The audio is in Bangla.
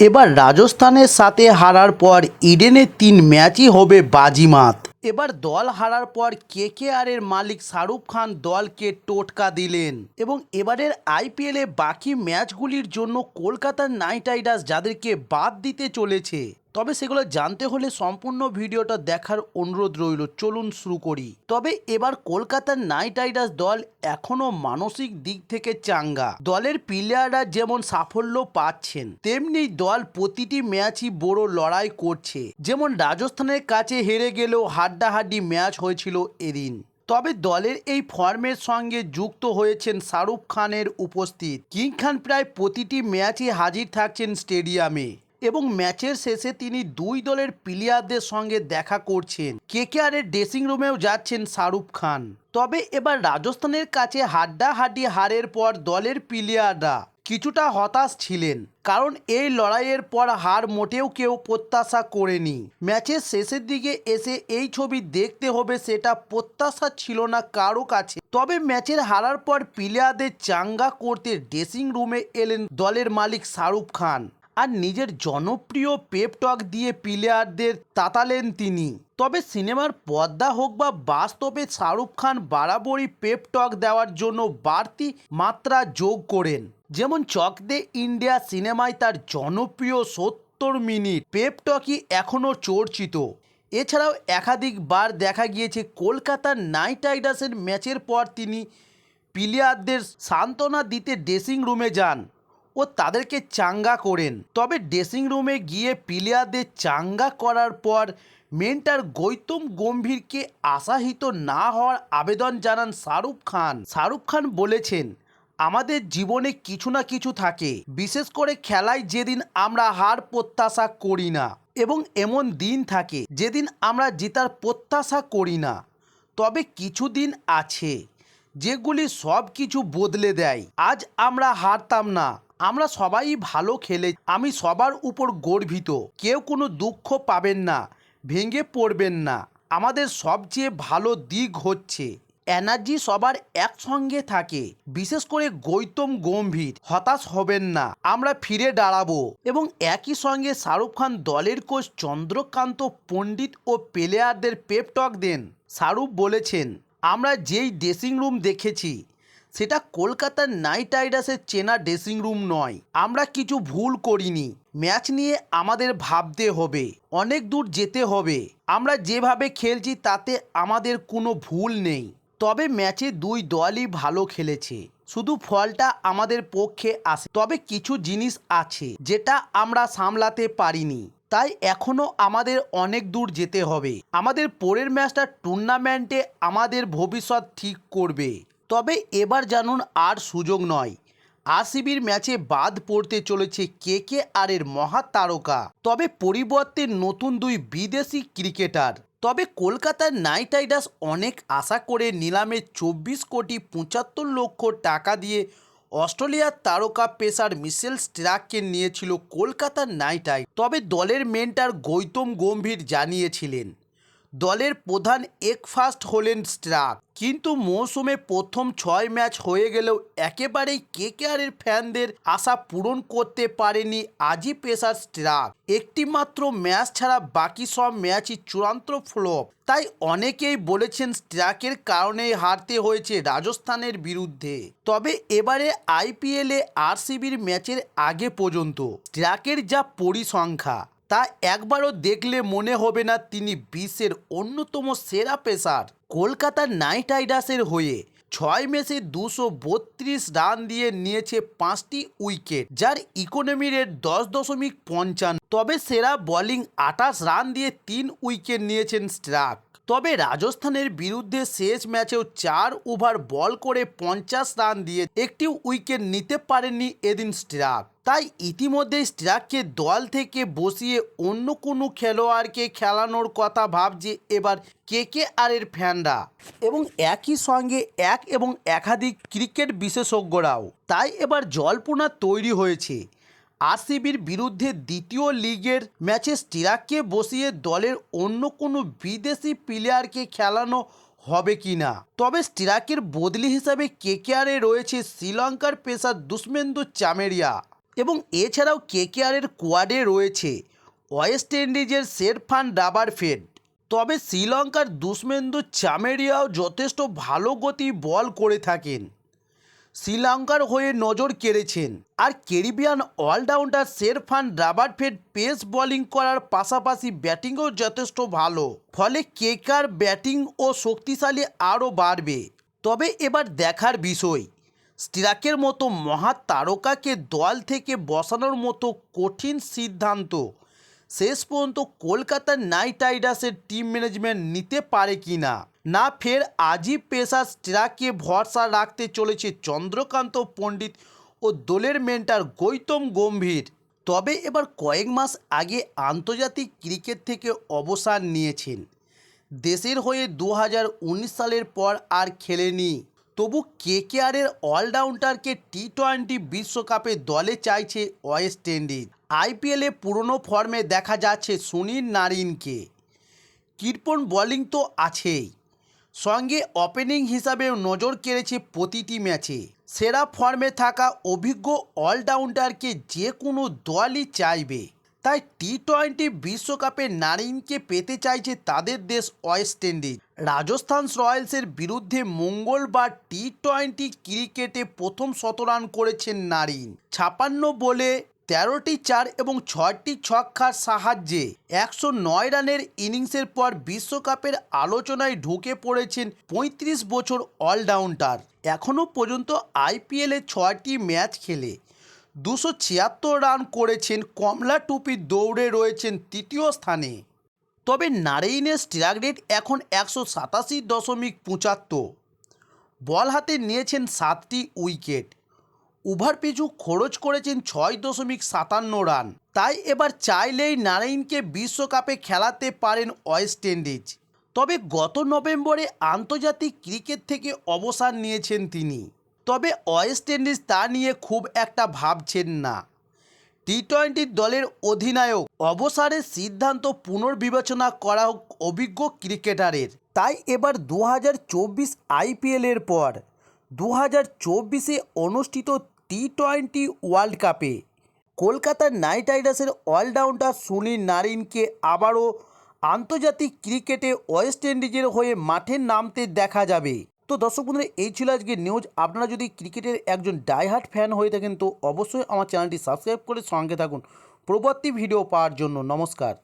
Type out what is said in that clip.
এবার রাজস্থানের সাথে হারার পর ইডেনে ৩ ম্যাচই হবে বাজিমাত। এবার দল হারার পর কেকেআরের মালিক শাহরুখ খান দলকে টোটকা দিলেন এবং এবারের আইপিএলে বাকি ম্যাচগুলির জন্য কলকাতা নাইট রাইডার্স যাদেরকে বাদ দিতে চলেছে, তবে সেগুলো জানতে হলে সম্পূর্ণ ভিডিওটা দেখার অনুরোধ রইল। চলুন শুরু করি। তবে এবার কলকাতার নাইট রাইডার্স দল এখনো মানসিক দিক থেকে চাঙ্গা। দলের প্লেয়াররা যেমন সাফল্য পাচ্ছেন, তেমনি দল প্রতিটি ম্যাচই বড় লড়াই করছে। যেমন রাজস্থানের কাছে হেরে গেলেও হাড্ডাহাড্ডি ম্যাচ হয়েছিল এদিন। তবে দলের এই ফর্মের সঙ্গে যুক্ত হয়েছেন শাহরুখ খানের উপস্থিত। কিং খান প্রায় প্রতিটি ম্যাচে হাজির থাকছেন স্টেডিয়ামে এবং ম্যাচের শেষে তিনি দুই দলের প্লেয়ারদের সঙ্গে দেখা করছেন। কেকেআরের ড্রেসিং রুমেও যাচ্ছেন শাহরুখ খান। তবে এবার রাজস্থানের কাছে হাড্ডাহাড্ডি হারের পর দলের প্লেয়াররা কিছুটা হতাশ ছিলেন, কারণ এই লড়াইয়ের পর হার মোটেও কেউ প্রত্যাশা করেনি। ম্যাচের শেষের দিকে এসে এই ছবি দেখতে হবে, সেটা প্রত্যাশা ছিল না কারো কাছে। তবে ম্যাচের হারার পর প্লেয়ারদের চাঙ্গা করতে ড্রেসিং রুমে এলেন দলের মালিক শাহরুখ খান আর নিজের জনপ্রিয় পেপ টক দিয়ে প্লেয়ারদের তাতালেন তিনি। তবে সিনেমার পর্দা হোক বা বাস্তবে শাহরুখ খান বরাবরই পেপ টক দেওয়ার জন্য বাড়তি মাত্রা যোগ করেন। যেমন চক দে ইন্ডিয়া সিনেমায় তার জনপ্রিয় ৭০ মিনিট পেপ টকই এখনও চর্চিত। এছাড়াও একাধিকবার দেখা গিয়েছে কলকাতার নাইট রাইডার্সের ম্যাচের পর তিনি প্লেয়ারদের সান্ত্বনা দিতে ড্রেসিং রুমে যান ও তাদেরকে চাঙ্গা করেন। তবে ড্রেসিং রুমে গিয়ে প্লেয়ারদের চাঙ্গা করার পর মেন্টর গৌতম গম্ভীরকে আশাহত না হওয়ার আবেদন জানান শাহরুখ খান। শাহরুখ খান বলেছেন, আমাদের জীবনে কিছু না কিছু থাকে, বিশেষ করে খেলায় যেদিন আমরা হার প্রত্যাশা করি না, এবং এমন দিন থাকে যেদিন আমরা জেতার প্রত্যাশা করি না। তবে কিছু দিন আছে যেগুলি সব কিছু বদলে দেয়। আজ আমরা হারতাম না, আমরা সবাই ভালো খেলে, আমি সবার উপর গর্বিত। কেউ কোনো দুঃখ পাবেন না, ভেঙে পড়বেন না। আমাদের সবচেয়ে ভালো দিক হচ্ছে এনার্জি সবার একসঙ্গে থাকে, বিশেষ করে গৌতম গম্ভীর। হতাশ হবেন না, আমরা ফিরে দাঁড়াবো। এবং একই সঙ্গে শাহরুখ খান দলের কোচ চন্দ্রকান্ত পণ্ডিত ও প্লেয়ারদের পেপ টক দেন। শাহরুখ বলেছেন, আমরা যেই ড্রেসিং রুম দেখেছি সেটা কলকাতার নাইট রাইডার্সের চেনা ড্রেসিং রুম নয়। আমরা কিছু ভুল করিনি। ম্যাচ নিয়ে আমাদের ভাবতে হবে, অনেক দূর যেতে হবে। আমরা যেভাবে খেলছি তাতে আমাদের কোনো ভুল নেই। তবে ম্যাচে দুই দলই ভালো খেলেছে, শুধু ফলটা আমাদের পক্ষে আসে। তবে কিছু জিনিস আছে যেটা আমরা সামলাতে পারিনি, তাই এখনও আমাদের অনেক দূর যেতে হবে। আমাদের পরের ম্যাচটা টুর্নামেন্টে আমাদের ভবিষ্যৎ ঠিক করবে। তবে এবার জানুন আর সুযোগ নয়। আরসিবির ম্যাচে বাদ পড়তে চলেছে কেকেআরের মহাতারকা, তবে পরিবর্তে নতুন দুই বিদেশি ক্রিকেটার। তবে কলকাতার নাইট রাইডার্স অনেক আশা করে নিলামে 24,75,00,000 টাকা দিয়ে অস্ট্রেলিয়ার তারকা পেসার মিশেল স্টার্ককে নিয়েছিল কলকাতার নাইট রাইডার্স। তবে দলের মেন্টর গৌতম গম্ভীর জানিয়েছিলেন দলের প্রধান ফার্স্ট হলেন স্টার্ক। কিন্তু মৌসুমে প্রথম 6 ম্যাচ হয়ে গেলেও একেবারেই কেকেআরের ফ্যানদের আশা পূরণ করতে পারেনি আজি পেসার স্টার্ক। একটি মাত্র ম্যাচ ছাড়া বাকি সব ম্যাচই চূড়ান্ত ফ্লপ। তাই অনেকেই বলেছেন স্টার্কের কারণেই হারতে হয়েছে রাজস্থানের বিরুদ্ধে। তবে এবারে আইপিএলে আরসিবির ম্যাচের আগে পর্যন্ত স্টার্কের যা পরিসংখ্যা তা একবারও দেখলে মনে হবে না তিনি বিশ্বের অন্যতম সেরা পেসার। কলকাতার নাইট রাইডার্সের হয়ে 6 ম্যাচে 232 রান দিয়ে নিয়েছে 5টি উইকেট, যার ইকোনমি রেট 10.55। তবে সেরা বোলিং 28 রান দিয়ে 3 উইকেট নিয়েছেন স্টার্ক। তবে রাজস্থানের বিরুদ্ধে শেষ ম্যাচেও 4 ওভার বল করে 50 রান দিয়ে একটি উইকেট নিতে পারেননি এদিন স্টার্ক। তাই ইতিমধ্যেই স্টার্ককে দল থেকে বসিয়ে অন্য কোনো খেলোয়াড়কে খেলানোর কথা ভাবছে এবার কেকেআরের ফ্যানরা এবং একই সঙ্গে একাধিক ক্রিকেট বিশেষজ্ঞরাও। তাই এবার জল্পনা তৈরি হয়েছে আরসিবির বিরুদ্ধে দ্বিতীয় লিগের ম্যাচে স্টার্ককে বসিয়ে দলের অন্য কোনো বিদেশি প্লেয়ারকে খেলানো হবে কিনা। তবে স্টার্কের বদলি হিসাবে কেকেআরে রয়েছে শ্রীলঙ্কার পেসার দুষ্মেন্দু চামেরিয়া। এবং এছাড়াও কেকেআরের কোয়াডে রয়েছে ওয়েস্ট ইন্ডিজের শেরফান ডাবারফেড। তবে শ্রীলঙ্কার দুষ্মেন্দু চামেরিয়াও যথেষ্ট ভালো গতি বল করে থাকেন, শ্রীলঙ্কার হয়ে নজর কেড়েছেন। আর Caribbean allrounder Sherfane Rutherford pace bowling করার পাশাপাশি ব্যাটিংও যথেষ্ট ভালো, ফলে কেকেআর ব্যাটিং ও শক্তিশালী আরও বাড়বে। তবে এবার দেখার বিষয়, স্ট্রাকের মতো মহা তারকাকে দল থেকে বসানোর মতো কঠিন সিদ্ধান্ত শেষ পর্যন্ত কলকাতা নাইট রাইডার্সের টিম ম্যানেজমেন্ট নিতে পারে কি না ফের আজই পেসার স্ট্রাকে ভরসা রাখতে চলেছে চন্দ্রকান্ত পণ্ডিত ও দলের মেন্টার গৌতম গম্ভীর। তবে এবার কয়েক মাস আগে আন্তর্জাতিক ক্রিকেট থেকে অবসর নিয়েছেন, দেশের হয়ে 2019 সালের পর আর খেলেনি। তবু কেকেআরের অলরাউন্ডারকে টি-20 বিশ্বকাপে দলে চাইছে ওয়েস্ট ইন্ডিজ। আইপিএলে পুরনো ফর্মে দেখা যাচ্ছে সুনীল নারিনকে, কৃপণ বোলিং তো আছেই, সঙ্গে ওপেনিং হিসাবেও নজর কেড়েছে প্রতিটি ম্যাচে। সেরা ফর্মে থাকা অভিজ্ঞ অলরাউন্ডারকে যে কোনো দলই চাইবে, তাই টি-20 বিশ্বকাপে নারিনকে পেতে চাইছে তাদের দেশ ওয়েস্ট ইন্ডিজ। রাজস্থান রয়্যালসের বিরুদ্ধে মঙ্গলবার টি-20 ক্রিকেটে প্রথম শতরান করেছেন নারিন। 56 বলে 13টি চার এবং 6টি ছক্কার সাহায্যে 109 রানের ইনিংসের পর বিশ্বকাপের আলোচনায় ঢুকে পড়েছেন 35 বছর অলরাউন্ডার। এখনও পর্যন্ত আইপিএলে 6টি ম্যাচ খেলে 276 রান করেছেন, কমলা টুপির দৌড়ে রয়েছেন তৃতীয় স্থানে। তবে নারিনের স্ট্রাইক রেট এখন 187.75, বল হাতে নিয়েছেন 7টি উইকেট, ওভার পিছু খরচ করেছেন 6.57 রান। তাই এবার চাইলেই নারিনকে বিশ্বকাপে খেলাতে পারেন ওয়েস্ট ইন্ডিজ। তবে গত নভেম্বরে আন্তর্জাতিক ক্রিকেট থেকে অবসর নিয়েছেন তিনি। তবে ওয়েস্ট ইন্ডিজ তা নিয়ে খুব একটা ভাবছেন না। টি-20 দলের অধিনায়ক অবসরের সিদ্ধান্ত পুনর্বিবেচনা করা হোক অভিজ্ঞ ক্রিকেটারের। তাই এবার 2024 আইপিএলের পর 2024-এ অনুষ্ঠিত টি-20 ওয়ার্ল্ড কাপে কলকাতা নাইট রাইডার্সের অলরাউন্ডার সুনীল নারিনকে আবারও আন্তর্জাতিক ক্রিকেটে ওয়েস্ট ইন্ডিজের হয়ে মাঠে নামতে দেখা যাবে। তো দর্শক বন্ধুরা, এই ছিল আজকের নিউজ। আপনারা যদি ক্রিকেটের একজন ডাইহার্ট ফ্যান হয়ে থাকেন তো অবশ্যই আমার চ্যানেলটি সাবস্ক্রাইব করে সঙ্গে থাকুন পরবর্তী ভিডিও পাওয়ার জন্য। নমস্কার।